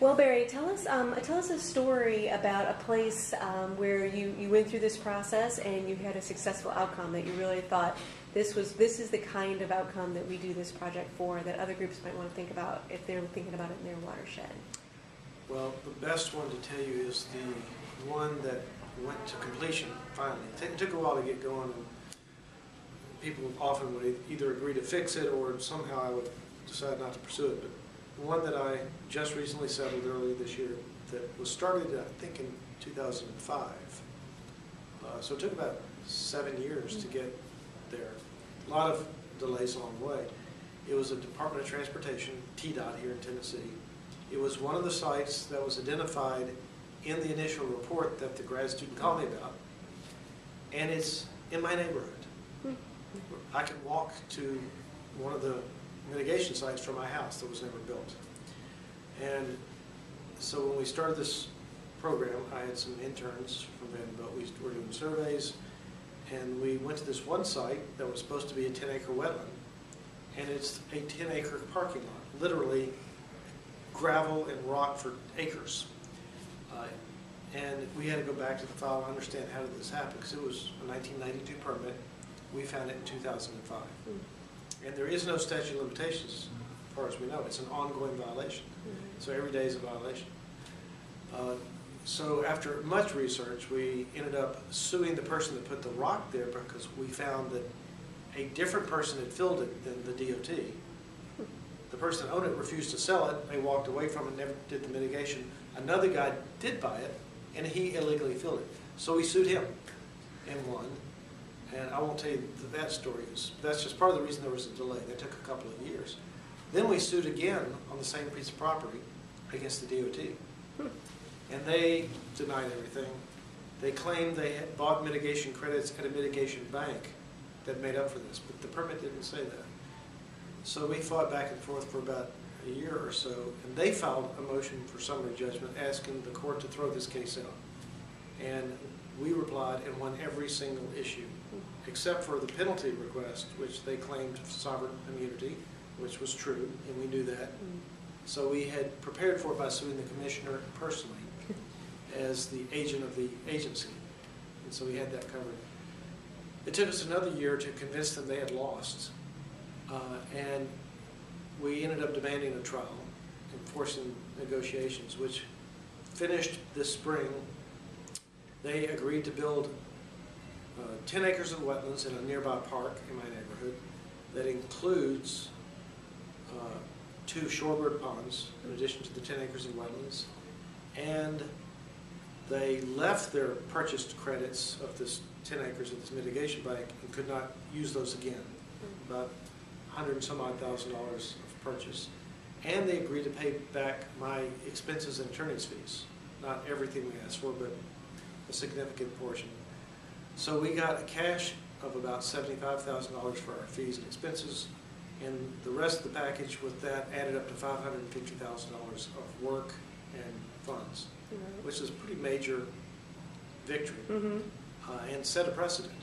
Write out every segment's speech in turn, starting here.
Well, Barry, tell us a story about a place where you went through this process and you had a successful outcome that you really thought this is the kind of outcome that we do this project for, that other groups might want to think about if they're thinking about it in their watershed. Well, the best one to tell you is the one that went to completion finally. It took a while to get going, and people often would either agree to fix it or somehow I would decide not to pursue it. But one that I just recently settled earlier this year that was started, I think, in 2005. So it took about 7 years to get there. A lot of delays along the way. It was a Department of Transportation, TDOT here in Tennessee. It was one of the sites that was identified in the initial report that the grad student called me about. And it's in my neighborhood. I can walk to one of the mitigation sites from my house that was never built. And so when we started this program, I had some interns from Vanderbilt. We were doing surveys, and we went to this one site that was supposed to be a 10-acre wetland, and it's a 10-acre parking lot, literally gravel and rock for acres. And we had to go back to the file and understand how did this happen, because it was a 1992 permit. We found it in 2005. And there is no statute of limitations, as far as we know. It's an ongoing violation. So every day is a violation. So after much research, we ended up suing the person that put the rock there because we found that a different person had filled it than the DOT. The person that owned it refused to sell it. They walked away from it, never did the mitigation. Another guy did buy it, and he illegally filled it. So we sued him and won. And I won't tell you that story. That's just part of the reason there was a delay. That took a couple of years. Then we sued again on the same piece of property against the DOT. And they denied everything. They claimed they had bought mitigation credits at a mitigation bank that made up for this, but the permit didn't say that. So we fought back and forth for about a year or so, and they filed a motion for summary judgment asking the court to throw this case out. And we replied and won every single issue, except for the penalty request, which they claimed sovereign immunity, which was true, and we knew that. So we had prepared for it by suing the commissioner personally as the agent of the agency. And so we had that covered. It took us another year to convince them they had lost. And we ended up demanding a trial and forcing negotiations, which finished this spring. They agreed to build 10 acres of wetlands in a nearby park in my neighborhood that includes 2 shorebird ponds in addition to the 10 acres of wetlands. And they left their purchased credits of this 10 acres of this mitigation bank and could not use those again. About $100 and some odd thousand of purchase. And they agreed to pay back my expenses and attorney's fees. Not everything we asked for, but a significant portion. So we got a cash of about $75,000 for our fees and expenses, and the rest of the package with that added up to $550,000 of work and funds, which is a pretty major victory and set a precedent.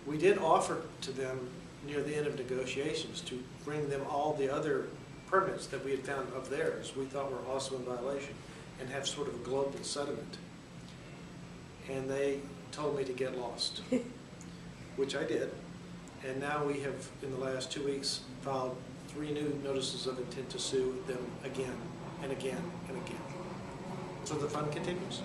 We did offer to them near the end of negotiations to bring them all the other permits that we had found of theirs we thought were also in violation and have sort of a global settlement. And they told me to get lost, which I did. And now we have, in the last 2 weeks, filed 3 new notices of intent to sue them again and again and again. So the fun continues.